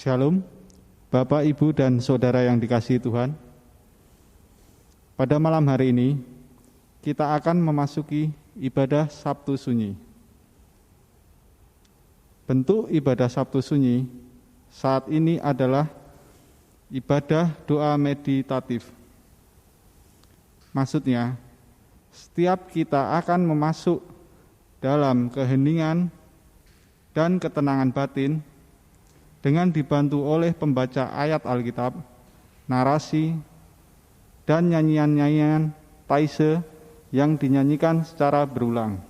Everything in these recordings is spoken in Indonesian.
Shalom, Bapak, Ibu, dan Saudara yang dikasihi Tuhan. Pada malam hari ini, kita akan memasuki ibadah Sabtu Sunyi. Bentuk ibadah Sabtu Sunyi saat ini adalah ibadah doa meditatif. Maksudnya, setiap kita akan memasuk dalam keheningan dan ketenangan batin dengan dibantu oleh pembaca ayat Alkitab, narasi, dan nyanyian-nyanyian taise yang dinyanyikan secara berulang.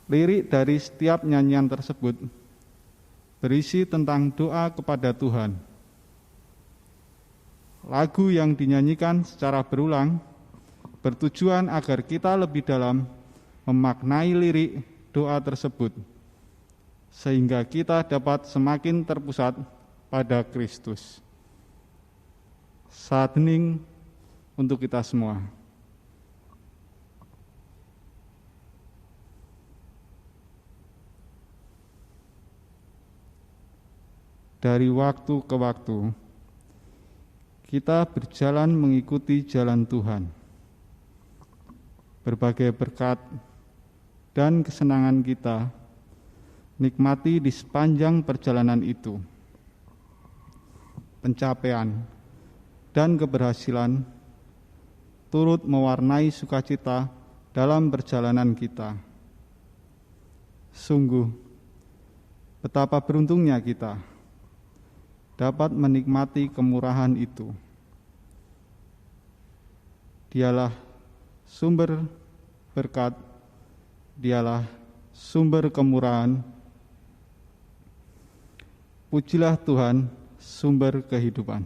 Lirik dari setiap nyanyian tersebut berisi tentang doa kepada Tuhan. Lagu yang dinyanyikan secara berulang bertujuan agar kita lebih dalam memaknai lirik doa tersebut, sehingga kita dapat semakin terpusat pada Kristus. Saat hening untuk kita semua. Dari waktu ke waktu, kita berjalan mengikuti jalan Tuhan. Berbagai berkat dan kesenangan kita nikmati di sepanjang perjalanan itu. Pencapaian dan keberhasilan turut mewarnai sukacita dalam perjalanan kita. Sungguh, betapa beruntungnya kita dapat menikmati kemurahan itu. Dialah sumber berkat, dialah sumber kemurahan. Pujilah Tuhan, sumber kehidupan.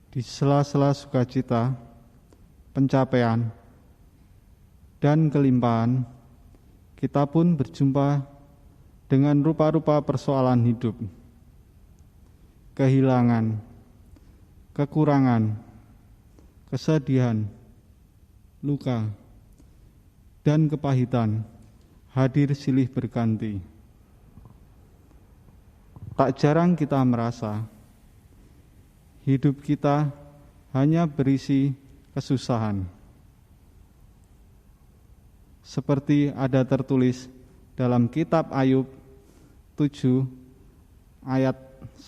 Di sela-sela sukacita, pencapaian, dan kelimpahan, kita pun berjumpa dengan rupa-rupa persoalan hidup, kehilangan, kekurangan, kesedihan, luka, dan kepahitan hadir silih berganti. Tak jarang kita merasa hidup kita hanya berisi kesusahan. Seperti ada tertulis dalam kitab Ayub 7 ayat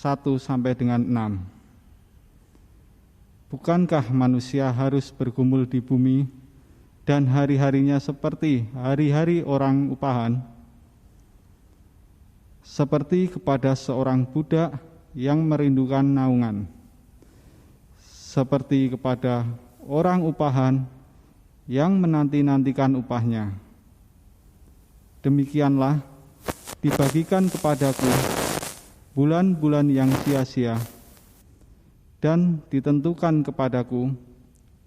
1 sampai dengan 6. Bukankah manusia harus bergumul di bumi dan hari-harinya seperti hari-hari orang upahan? Seperti kepada seorang budak yang merindukan naungan, seperti kepada orang upahan yang menanti-nantikan upahnya. Demikianlah dibagikan kepadaku bulan-bulan yang sia-sia, dan ditentukan kepadaku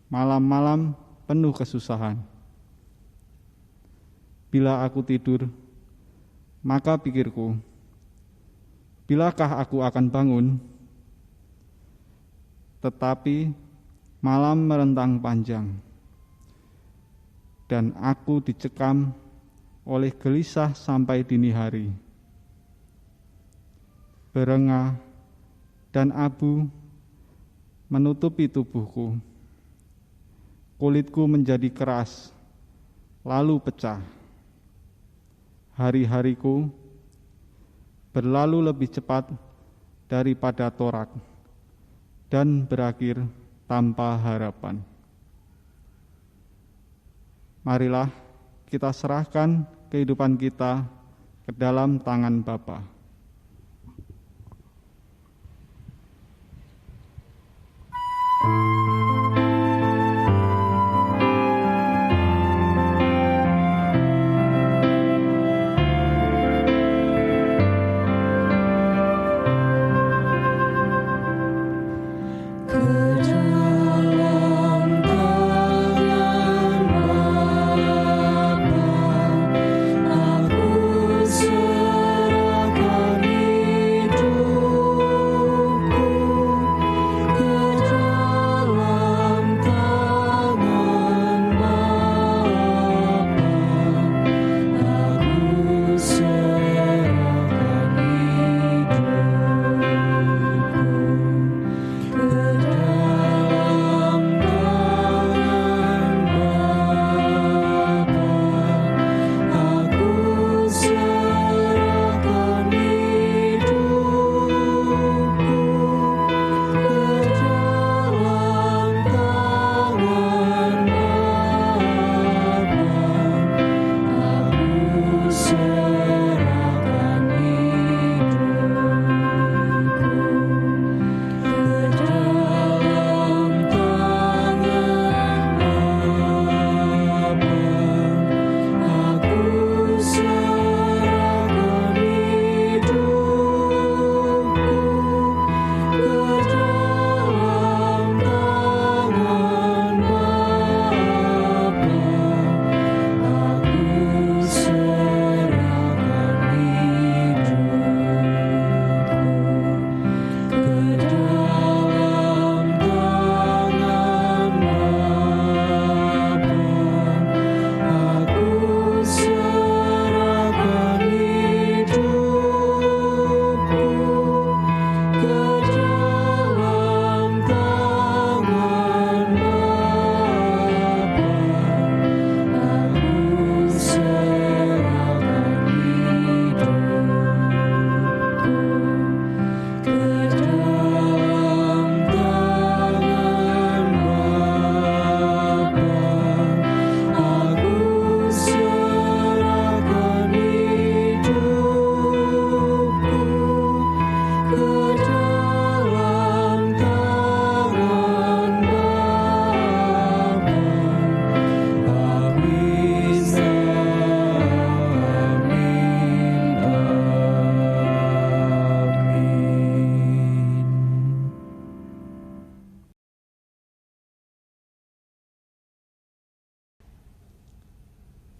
malam-malam penuh kesusahan. Bila aku tidur, maka pikirku, bilakah aku akan bangun? Tetapi malam merentang panjang, dan aku dicekam oleh gelisah sampai dini hari. Berengah dan abu menutupi tubuhku. Kulitku menjadi keras, lalu pecah. Hari-hariku berlalu lebih cepat daripada torak, dan berakhir tanpa harapan. Marilah kita serahkan kehidupan kita ke dalam tangan Bapa. Aku serahkan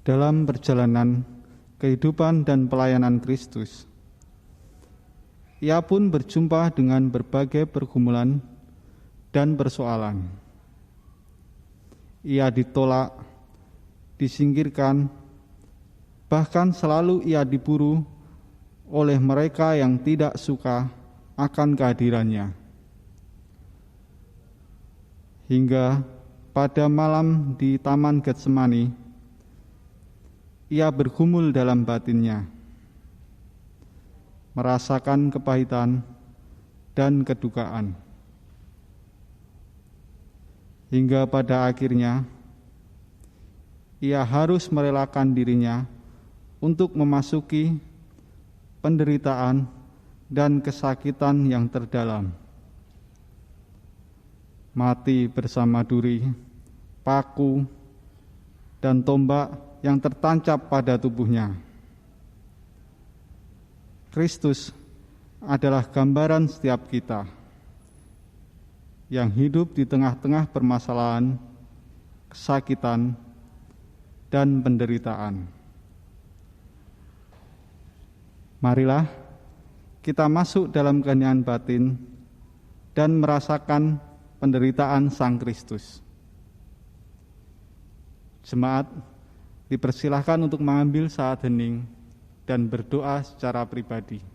dalam perjalanan kehidupan dan pelayanan Kristus. Ia pun berjumpa dengan berbagai pergumulan dan persoalan. Ia ditolak, disingkirkan, bahkan selalu ia diburu oleh mereka yang tidak suka akan kehadirannya. Hingga pada malam di Taman Getsemani, ia bergumul dalam batinnya, merasakan kepahitan dan kedukaan. Hingga pada akhirnya, ia harus merelakan dirinya untuk memasuki penderitaan dan kesakitan yang terdalam. Mati bersama duri, paku, dan tombak yang tertancap pada tubuhnya. Kristus adalah gambaran setiap kita yang hidup di tengah-tengah permasalahan, kesakitan, dan penderitaan. Marilah kita masuk dalam keheningan batin dan merasakan penderitaan Sang Kristus. Jemaat dipersilahkan untuk mengambil saat hening dan berdoa secara pribadi.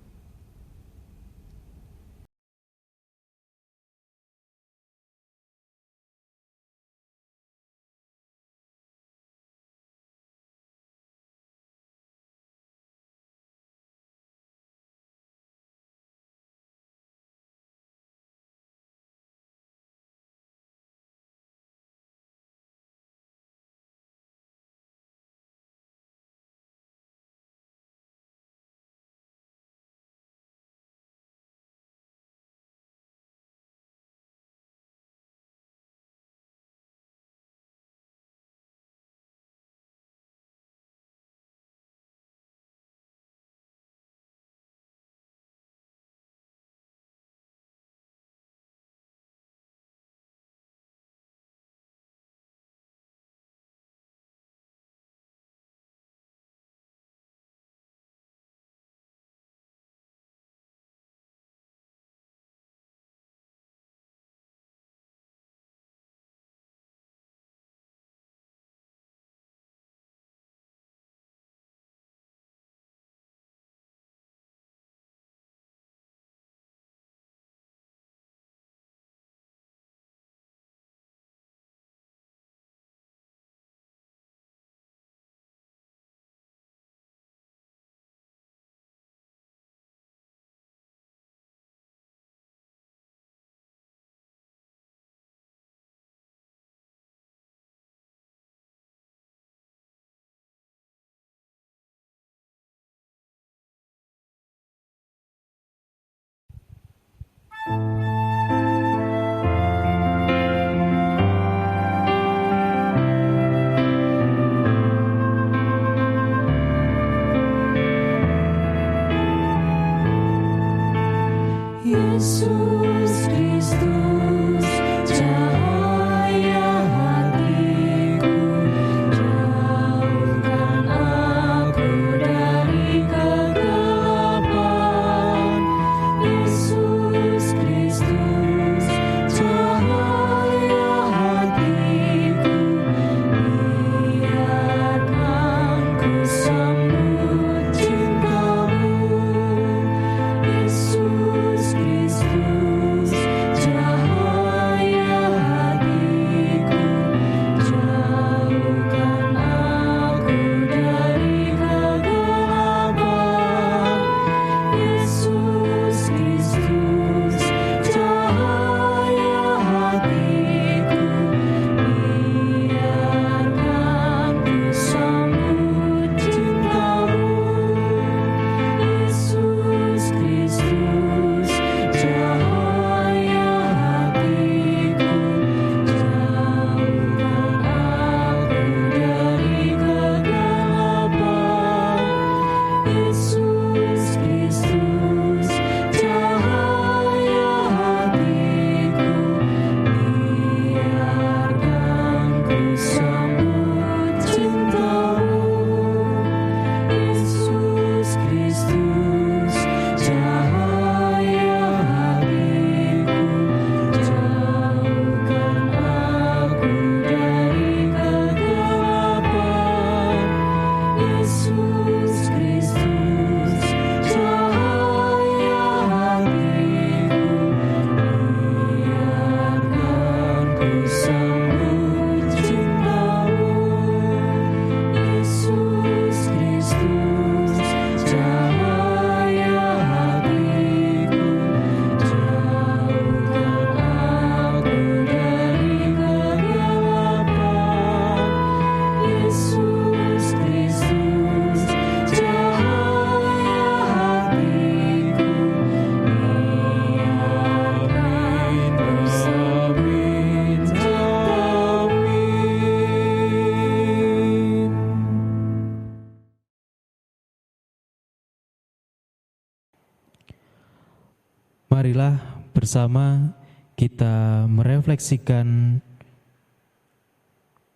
Marilah bersama kita merefleksikan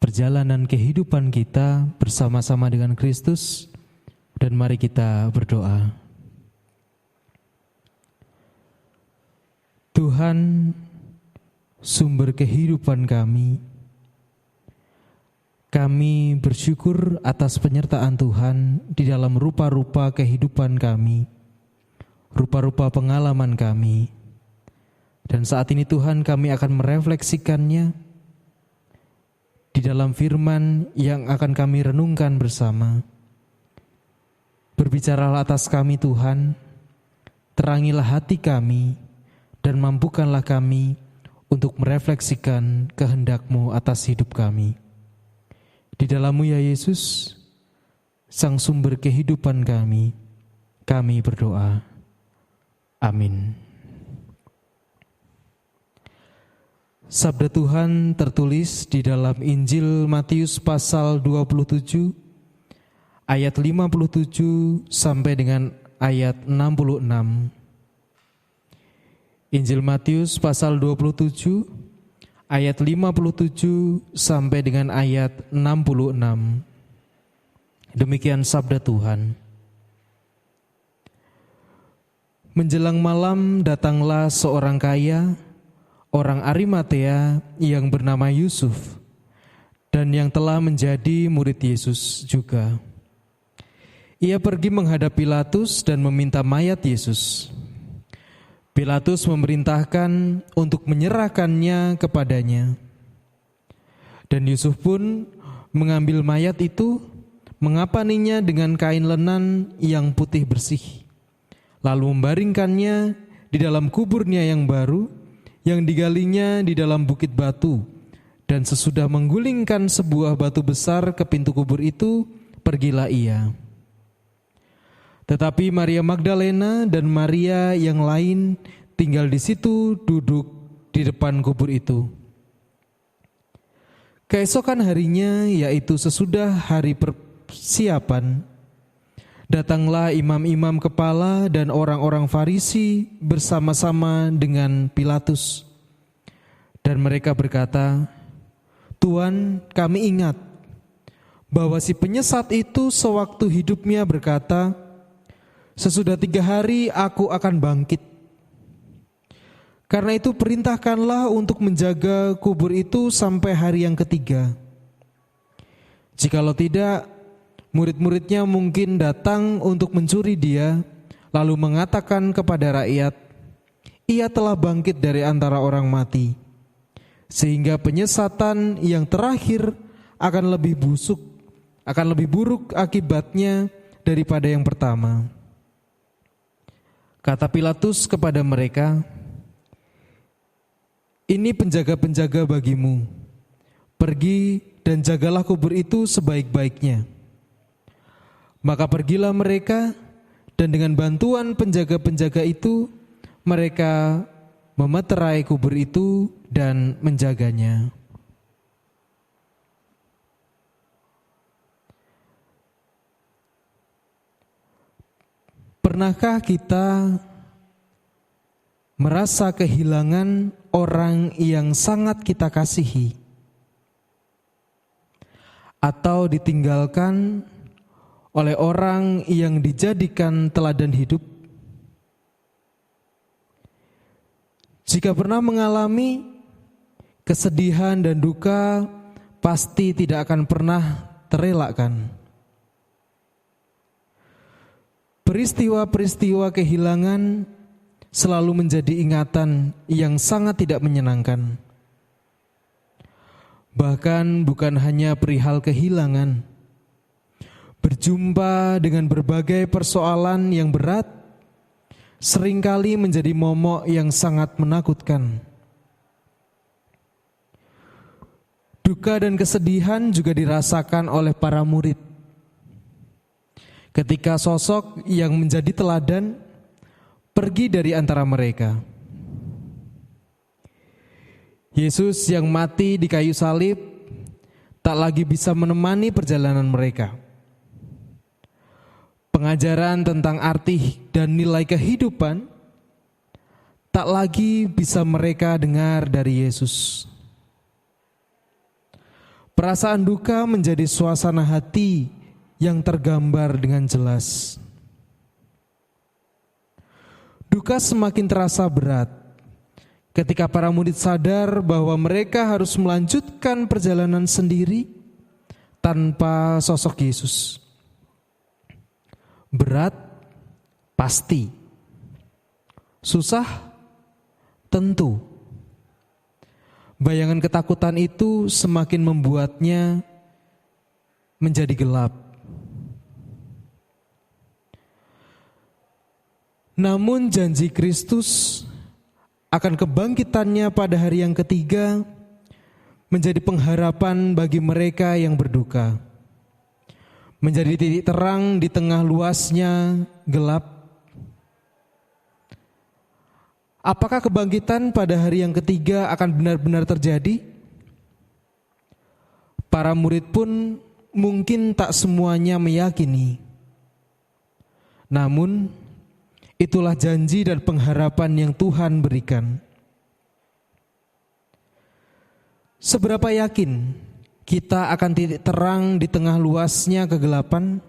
perjalanan kehidupan kita bersama-sama dengan Kristus, dan mari kita berdoa. Tuhan, sumber kehidupan kami bersyukur atas penyertaan Tuhan di dalam rupa-rupa kehidupan kami, rupa-rupa pengalaman kami. Dan saat ini Tuhan, kami akan merefleksikannya di dalam firman yang akan kami renungkan bersama. Berbicaralah atas kami Tuhan, terangilah hati kami, dan mampukanlah kami untuk merefleksikan kehendak-Mu atas hidup kami. Di dalam-Mu ya Yesus, Sang sumber kehidupan kami berdoa. Amin. Sabda Tuhan tertulis di dalam Injil Matius pasal 27 ayat 57 sampai dengan ayat 66. Injil Matius pasal 27 ayat 57 sampai dengan ayat 66. Demikian sabda Tuhan. Menjelang malam datanglah seorang kaya, orang Arimatea yang bernama Yusuf, dan yang telah menjadi murid Yesus juga. Ia pergi menghadap Pilatus dan meminta mayat Yesus. Pilatus memerintahkan untuk menyerahkannya kepadanya. Dan Yusuf pun mengambil mayat itu, mengapaninya dengan kain lenan yang putih bersih, lalu membaringkannya di dalam kuburnya yang baru, yang digalinya di dalam bukit batu. Dan sesudah menggulingkan sebuah batu besar ke pintu kubur itu, pergilah ia. Tetapi Maria Magdalena dan Maria yang lain tinggal di situ, duduk di depan kubur itu. Keesokan harinya, yaitu sesudah hari persiapan, datanglah imam-imam kepala dan orang-orang Farisi bersama-sama dengan Pilatus. Dan mereka berkata, "Tuan, kami ingat bahwa si penyesat itu sewaktu hidupnya berkata, 'Sesudah 3 hari aku akan bangkit.' Karena itu perintahkanlah untuk menjaga kubur itu sampai hari yang ketiga. Jikalau tidak, murid-muridnya mungkin datang untuk mencuri dia, lalu mengatakan kepada rakyat, 'Ia telah bangkit dari antara orang mati.' Sehingga penyesatan yang terakhir akan lebih buruk akibatnya daripada yang pertama." Kata Pilatus kepada mereka, "Ini penjaga-penjaga bagimu. Pergi dan jagalah kubur itu sebaik-baiknya." Maka pergilah mereka, dan dengan bantuan penjaga-penjaga itu, mereka memeterai kubur itu dan menjaganya. Pernahkah kita merasa kehilangan orang yang sangat kita kasihi, atau ditinggalkan oleh orang yang dijadikan teladan hidup? Jika pernah mengalami, kesedihan dan duka pasti tidak akan pernah terelakkan. Peristiwa-peristiwa kehilangan selalu menjadi ingatan yang sangat tidak menyenangkan. Bahkan bukan hanya perihal kehilangan, berjumpa dengan berbagai persoalan yang berat seringkali menjadi momok yang sangat menakutkan. Duka dan kesedihan juga dirasakan oleh para murid ketika sosok yang menjadi teladan pergi dari antara mereka. Yesus yang mati di kayu salib tak lagi bisa menemani perjalanan mereka. Pengajaran tentang arti dan nilai kehidupan tak lagi bisa mereka dengar dari Yesus. Perasaan duka menjadi suasana hati yang tergambar dengan jelas. Duka semakin terasa berat ketika para murid sadar bahwa mereka harus melanjutkan perjalanan sendiri tanpa sosok Yesus. Berat, pasti. Susah, tentu. Bayangan ketakutan itu semakin membuatnya menjadi gelap. Namun janji Kristus akan kebangkitannya pada hari yang ketiga menjadi pengharapan bagi mereka yang berduka. Menjadi titik terang di tengah luasnya gelap. Apakah kebangkitan pada hari yang ketiga akan benar-benar terjadi? Para murid pun mungkin tak semuanya meyakini. Namun, itulah janji dan pengharapan yang Tuhan berikan. Seberapa yakin kita akan titik terang di tengah luasnya kegelapan?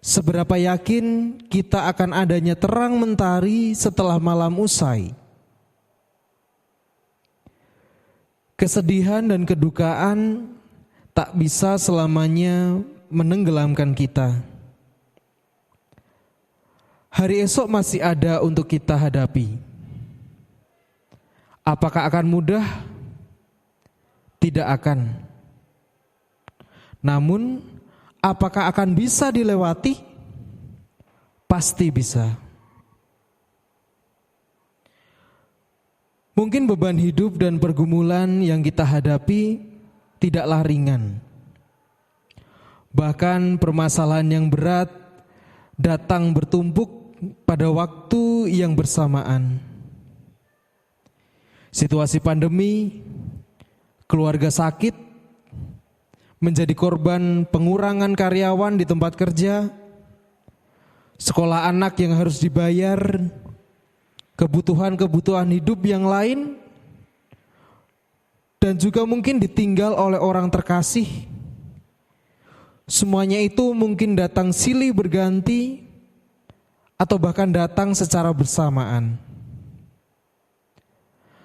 Seberapa yakin kita akan adanya terang mentari setelah malam usai? Kesedihan dan kedukaan tak bisa selamanya menenggelamkan kita. Hari esok masih ada untuk kita hadapi. Apakah akan mudah? Tidak akan. Namun, apakah akan bisa dilewati? Pasti bisa. Mungkin beban hidup dan pergumulan yang kita hadapi tidaklah ringan. Bahkan permasalahan yang berat datang bertumpuk pada waktu yang bersamaan. Situasi pandemi, keluarga sakit, menjadi korban pengurangan karyawan di tempat kerja, sekolah anak yang harus dibayar, kebutuhan-kebutuhan hidup yang lain, dan juga mungkin ditinggal oleh orang terkasih. Semuanya itu mungkin datang silih berganti atau bahkan datang secara bersamaan.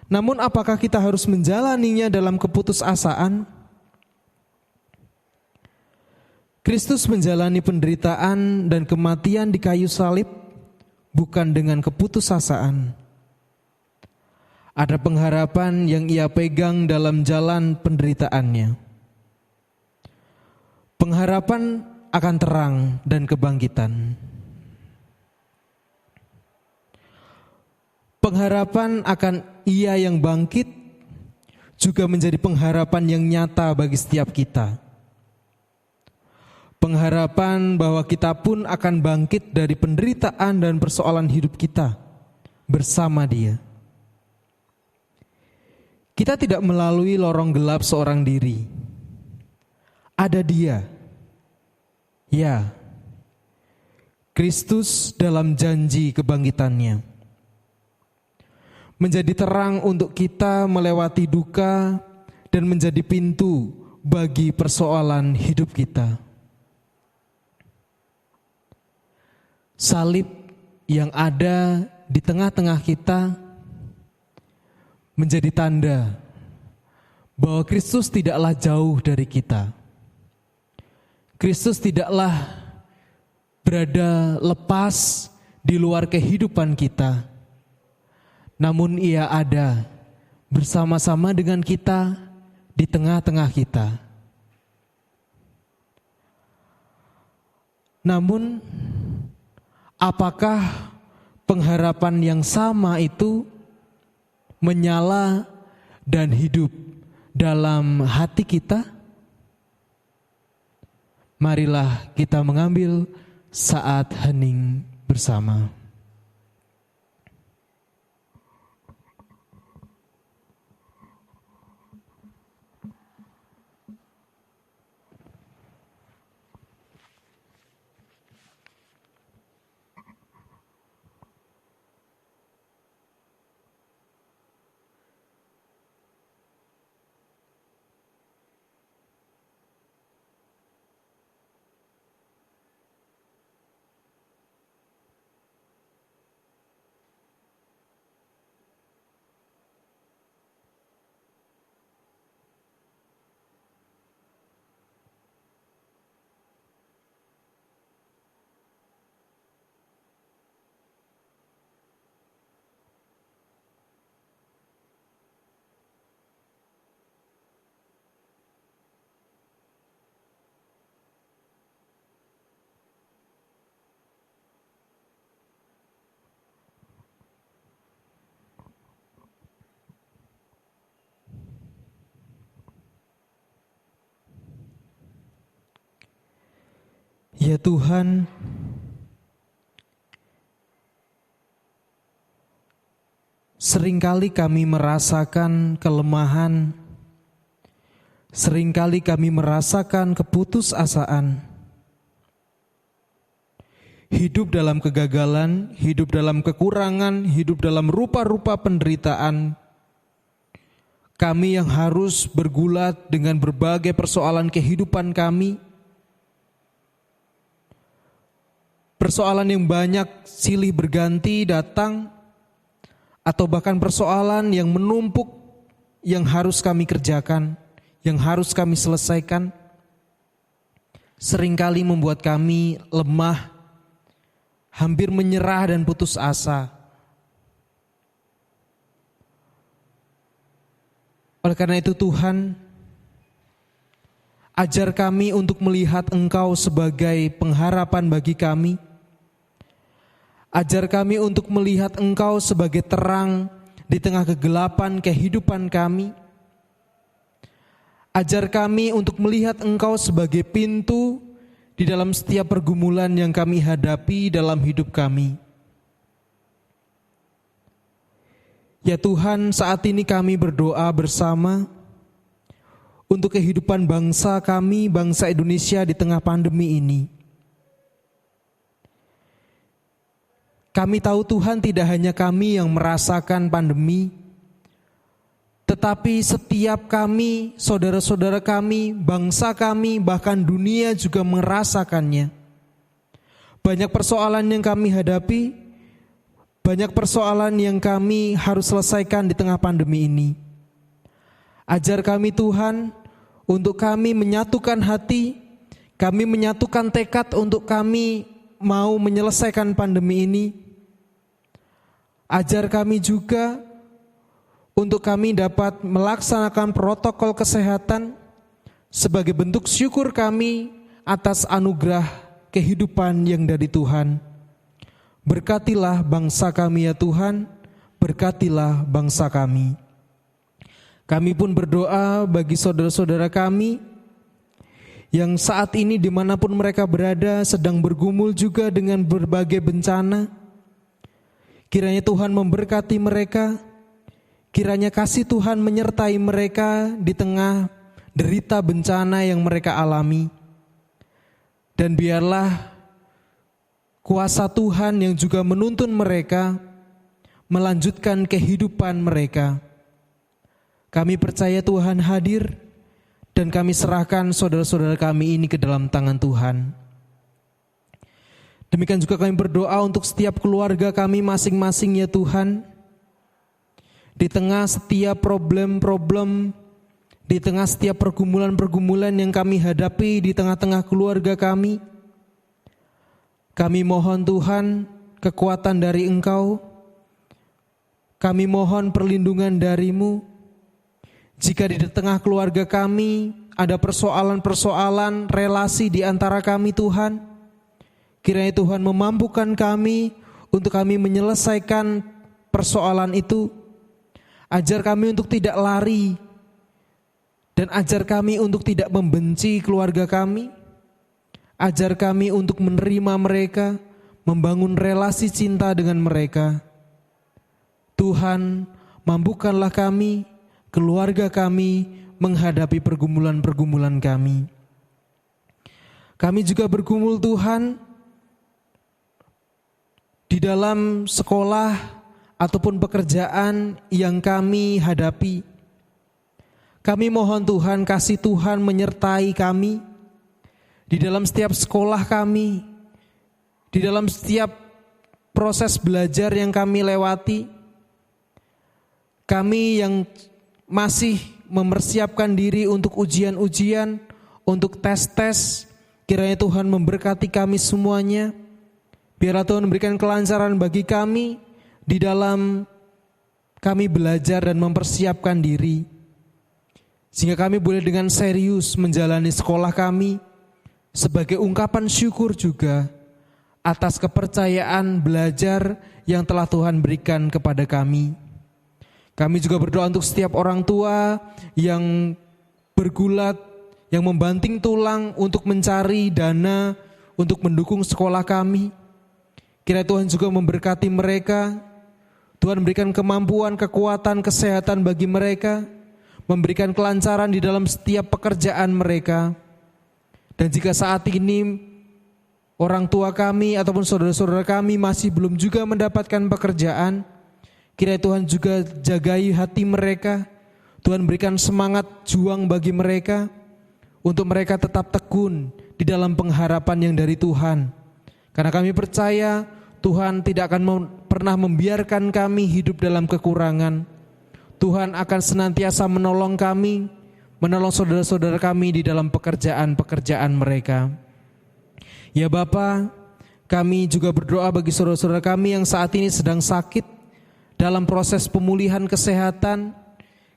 Namun apakah kita harus menjalaninya dalam keputusasaan? Kristus menjalani penderitaan dan kematian di kayu salib bukan dengan keputusasaan. Ada pengharapan yang ia pegang dalam jalan penderitaannya. Pengharapan akan terang dan kebangkitan. Pengharapan akan Ia yang bangkit juga menjadi pengharapan yang nyata bagi setiap kita. Pengharapan bahwa kita pun akan bangkit dari penderitaan dan persoalan hidup kita bersama Dia. Kita tidak melalui lorong gelap seorang diri. Ada Dia. Ya, Kristus dalam janji kebangkitannya. Menjadi terang untuk kita melewati duka dan menjadi pintu bagi persoalan hidup kita. Salib yang ada di tengah-tengah kita menjadi tanda bahwa Kristus tidaklah jauh dari kita. Kristus tidaklah berada lepas di luar kehidupan kita. Namun Ia ada bersama-sama dengan kita di tengah-tengah kita. Namun, apakah pengharapan yang sama itu menyala dan hidup dalam hati kita? Marilah kita mengambil saat hening bersama. Ya Tuhan, seringkali kami merasakan kelemahan, seringkali kami merasakan keputusasaan. Hidup dalam kegagalan, hidup dalam kekurangan, hidup dalam rupa-rupa penderitaan. Kami yang harus bergulat dengan berbagai persoalan kehidupan kami. Persoalan yang banyak silih berganti datang, atau bahkan persoalan yang menumpuk yang harus kami kerjakan, yang harus kami selesaikan, seringkali membuat kami lemah, hampir menyerah dan putus asa. Oleh karena itu Tuhan, ajar kami untuk melihat Engkau sebagai pengharapan bagi kami. Ajar kami untuk melihat Engkau sebagai terang di tengah kegelapan kehidupan kami. Ajar kami untuk melihat Engkau sebagai pintu di dalam setiap pergumulan yang kami hadapi dalam hidup kami. Ya Tuhan, saat ini kami berdoa bersama untuk kehidupan bangsa kami, bangsa Indonesia di tengah pandemi ini. Kami tahu Tuhan, tidak hanya kami yang merasakan pandemi, tetapi setiap kami, saudara-saudara kami, bangsa kami, bahkan dunia juga merasakannya. Banyak persoalan yang kami hadapi, banyak persoalan yang kami harus selesaikan di tengah pandemi ini. Ajar kami Tuhan, untuk kami menyatukan hati, kami menyatukan tekad untuk kami mau menyelesaikan pandemi ini. Ajar kami juga untuk kami dapat melaksanakan protokol kesehatan sebagai bentuk syukur kami atas anugerah kehidupan yang dari Tuhan. Berkatilah bangsa kami ya Tuhan, berkatilah bangsa kami. Kami pun berdoa bagi saudara-saudara kami yang saat ini dimanapun mereka berada sedang bergumul juga dengan berbagai bencana. Kiranya Tuhan memberkati mereka, kiranya kasih Tuhan menyertai mereka di tengah derita bencana yang mereka alami. Dan biarlah kuasa Tuhan yang juga menuntun mereka melanjutkan kehidupan mereka. Kami percaya Tuhan hadir dan kami serahkan saudara-saudara kami ini ke dalam tangan Tuhan. Demikian juga kami berdoa untuk setiap keluarga kami masing-masing ya Tuhan. Di tengah setiap problem-problem, di tengah setiap pergumulan-pergumulan yang kami hadapi di tengah-tengah keluarga kami, kami mohon Tuhan kekuatan dari Engkau. Kami mohon perlindungan dari-Mu. Jika di tengah keluarga kami ada persoalan-persoalan relasi di antara kami Tuhan, kiranya Tuhan memampukan kami untuk kami menyelesaikan persoalan itu. Ajar kami untuk tidak lari dan ajar kami untuk tidak membenci keluarga kami. Ajar kami untuk menerima mereka, membangun relasi cinta dengan mereka. Tuhan, mampukanlah kami, keluarga kami menghadapi pergumulan-pergumulan kami. Kami juga bergumul Tuhan di dalam sekolah ataupun pekerjaan yang kami hadapi. Kami mohon Tuhan, kasih Tuhan menyertai kami di dalam setiap sekolah kami, di dalam setiap proses belajar yang kami lewati. Kami yang masih mempersiapkan diri untuk ujian-ujian, untuk tes-tes, kiranya Tuhan memberkati kami semuanya. Biarlah Tuhan memberikan kelancaran bagi kami di dalam kami belajar dan mempersiapkan diri. Sehingga kami boleh dengan serius menjalani sekolah kami sebagai ungkapan syukur juga atas kepercayaan belajar yang telah Tuhan berikan kepada kami. Kami juga berdoa untuk setiap orang tua yang bergulat, yang membanting tulang untuk mencari dana untuk mendukung sekolah kami. Kiranya Tuhan juga memberkati mereka. Tuhan berikan kemampuan, kekuatan, kesehatan bagi mereka, memberikan kelancaran di dalam setiap pekerjaan mereka. Dan jika saat ini orang tua kami ataupun saudara-saudara kami masih belum juga mendapatkan pekerjaan, kiranya Tuhan juga jagai hati mereka. Tuhan berikan semangat juang bagi mereka, untuk mereka tetap tekun di dalam pengharapan yang dari Tuhan. Karena kami percaya Tuhan tidak akan pernah membiarkan kami hidup dalam kekurangan. Tuhan akan senantiasa menolong kami, menolong saudara-saudara kami di dalam pekerjaan-pekerjaan mereka. Ya Bapa, kami juga berdoa bagi saudara-saudara kami yang saat ini sedang sakit dalam proses pemulihan kesehatan.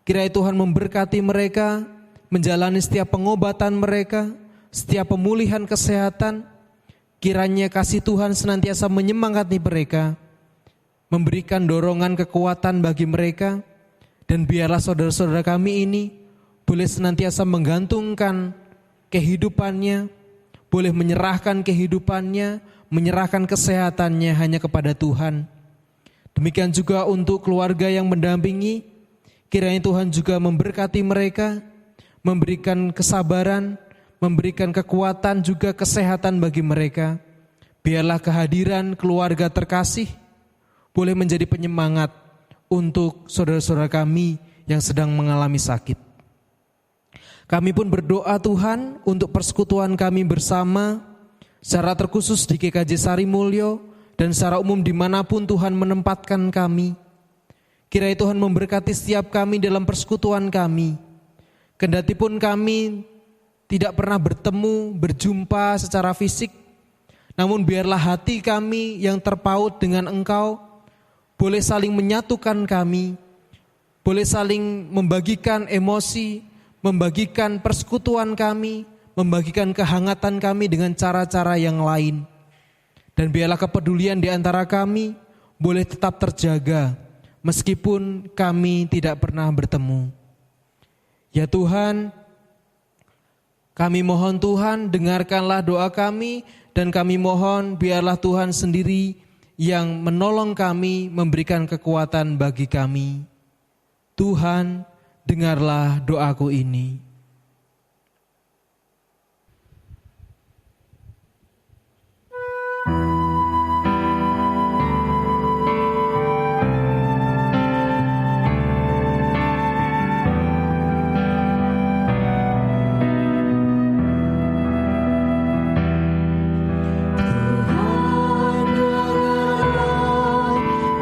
Kiranya Tuhan memberkati mereka, menjalani setiap pengobatan mereka, setiap pemulihan kesehatan. Kiranya kasih Tuhan senantiasa menyemangati mereka, memberikan dorongan kekuatan bagi mereka, dan biarlah saudara-saudara kami ini boleh senantiasa menggantungkan kehidupannya, boleh menyerahkan kehidupannya, menyerahkan kesehatannya hanya kepada Tuhan. Demikian juga untuk keluarga yang mendampingi, kiranya Tuhan juga memberkati mereka, memberikan kesabaran, memberikan kekuatan juga kesehatan bagi mereka. Biarlah kehadiran keluarga terkasih boleh menjadi penyemangat untuk saudara-saudara kami yang sedang mengalami sakit. Kami pun berdoa Tuhan untuk persekutuan kami bersama, secara terkhusus di GKJ Sarimulyo dan secara umum dimanapun Tuhan menempatkan kami. Kiranya Tuhan memberkati setiap kami dalam persekutuan kami. Kendatipun kami tidak pernah bertemu, berjumpa secara fisik, namun biarlah hati kami yang terpaut dengan Engkau boleh saling menyatukan kami, boleh saling membagikan emosi, membagikan persekutuan kami, membagikan kehangatan kami dengan cara-cara yang lain. Dan biarlah kepedulian di antara kami boleh tetap terjaga meskipun kami tidak pernah bertemu. Ya Tuhan, kami mohon Tuhan dengarkanlah doa kami, dan kami mohon biarlah Tuhan sendiri yang menolong kami, memberikan kekuatan bagi kami. Tuhan, dengarlah doaku ini.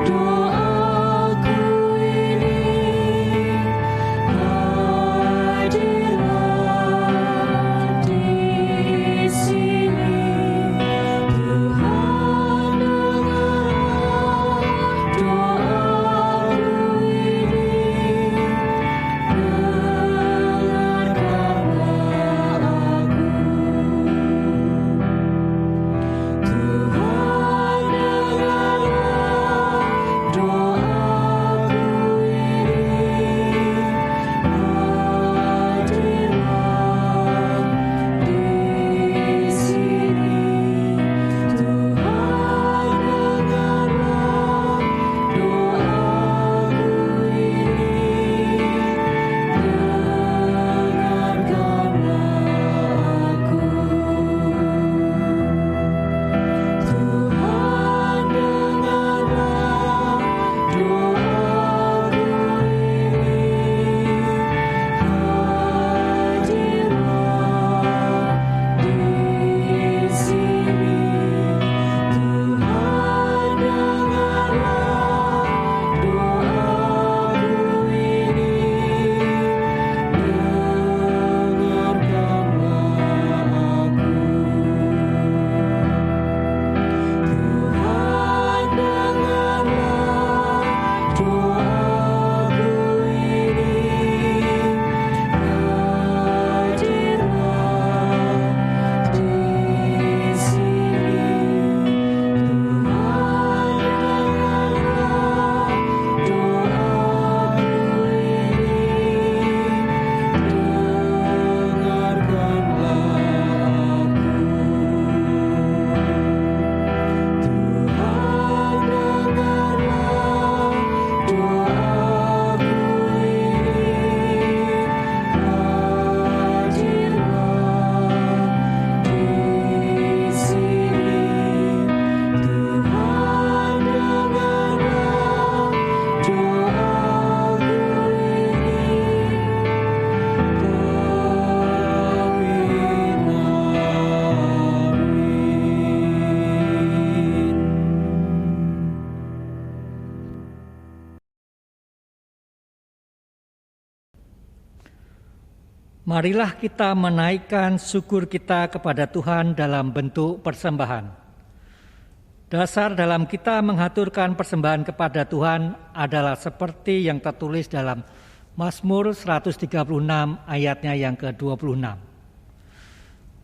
Doaku ini hadir Marilah kita menaikkan syukur kita kepada Tuhan dalam bentuk persembahan. Dasar dalam kita menghaturkan persembahan kepada Tuhan adalah seperti yang tertulis dalam Mazmur 136 ayatnya yang ke-26.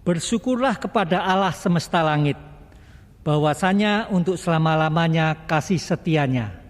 Bersyukurlah kepada Allah semesta langit, bahwasanya untuk selama-lamanya kasih setianya.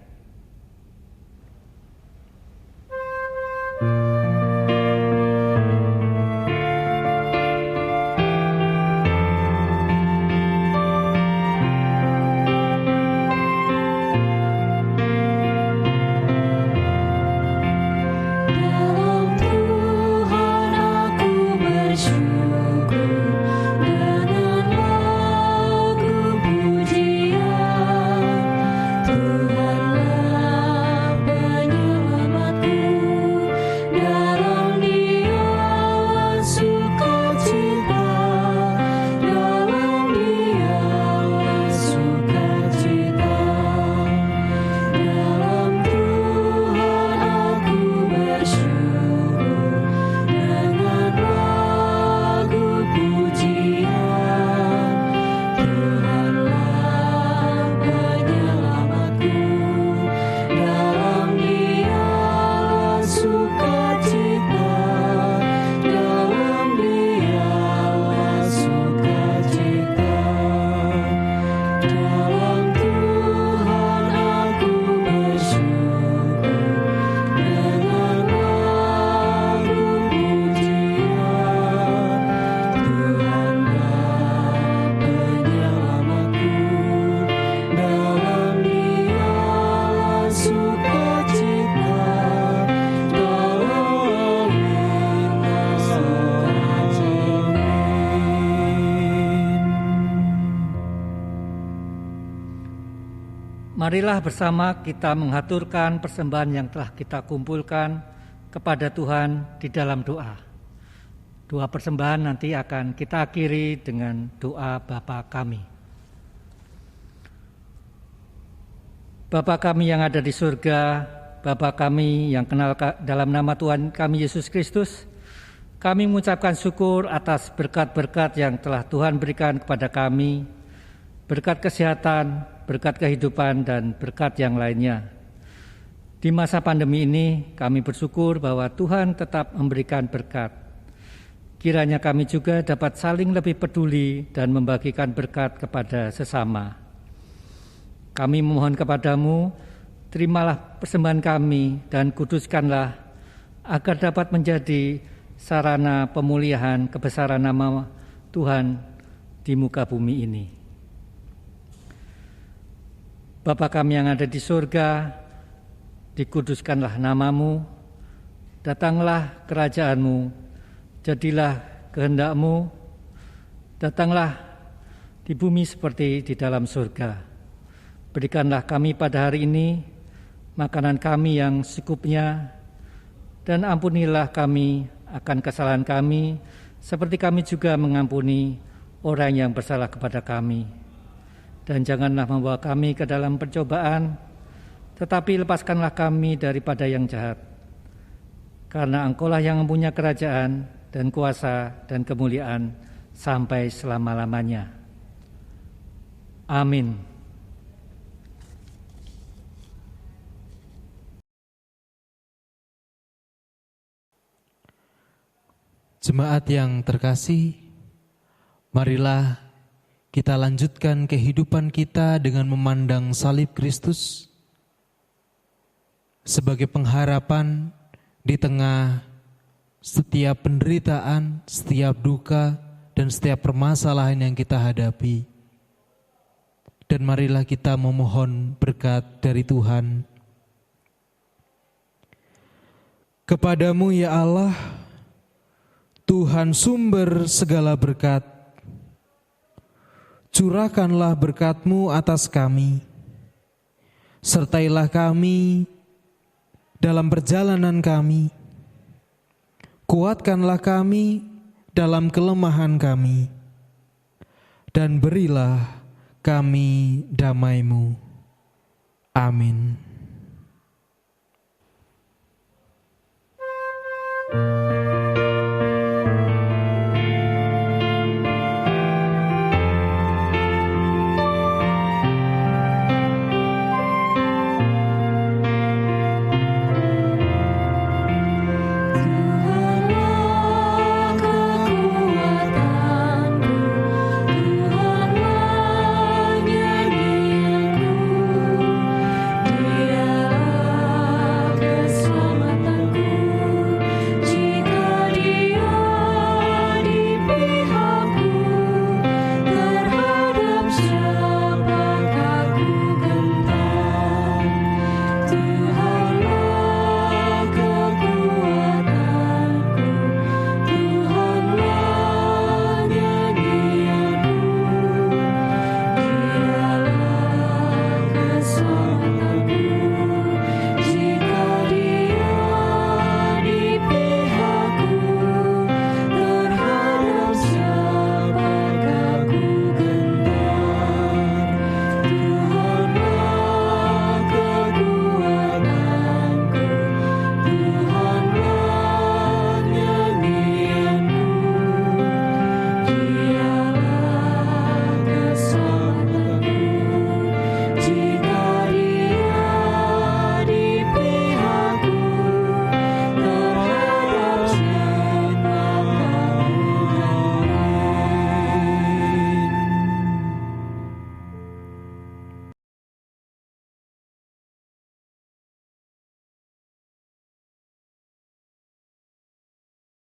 Marilah bersama kita menghaturkan persembahan yang telah kita kumpulkan kepada Tuhan di dalam doa. Doa persembahan nanti akan kita akhiri dengan doa Bapa kami. Bapa kami yang ada di surga, Bapa kami yang kenal dalam nama Tuhan kami Yesus Kristus, kami mengucapkan syukur atas berkat-berkat yang telah Tuhan berikan kepada kami, berkat kesehatan, berkat kehidupan, dan berkat yang lainnya. Di masa pandemi ini, kami bersyukur bahwa Tuhan tetap memberikan berkat. Kiranya kami juga dapat saling lebih peduli dan membagikan berkat kepada sesama. Kami memohon kepadamu, terimalah persembahan kami dan kuduskanlah, agar dapat menjadi sarana pemulihan kebesaran nama Tuhan di muka bumi ini. Bapa kami yang ada di surga, dikuduskanlah namamu, datanglah kerajaanmu, jadilah kehendakmu, datanglah di bumi seperti di dalam surga. Berikanlah kami pada hari ini makanan kami yang secukupnya, dan ampunilah kami akan kesalahan kami, seperti kami juga mengampuni orang yang bersalah kepada kami. Dan janganlah membawa kami ke dalam pencobaan, tetapi lepaskanlah kami daripada yang jahat. Karena Engkau-lah yang mempunyai kerajaan dan kuasa dan kemuliaan sampai selama-lamanya. Amin. Jemaat yang terkasih, marilah kita lanjutkan kehidupan kita dengan memandang salib Kristus sebagai pengharapan di tengah setiap penderitaan, setiap duka, dan setiap permasalahan yang kita hadapi. Dan marilah kita memohon berkat dari Tuhan. Kepadamu ya Allah, Tuhan sumber segala berkat, curahkanlah berkat-Mu atas kami, sertailah kami dalam perjalanan kami, kuatkanlah kami dalam kelemahan kami, dan berilah kami damai-Mu. Amin.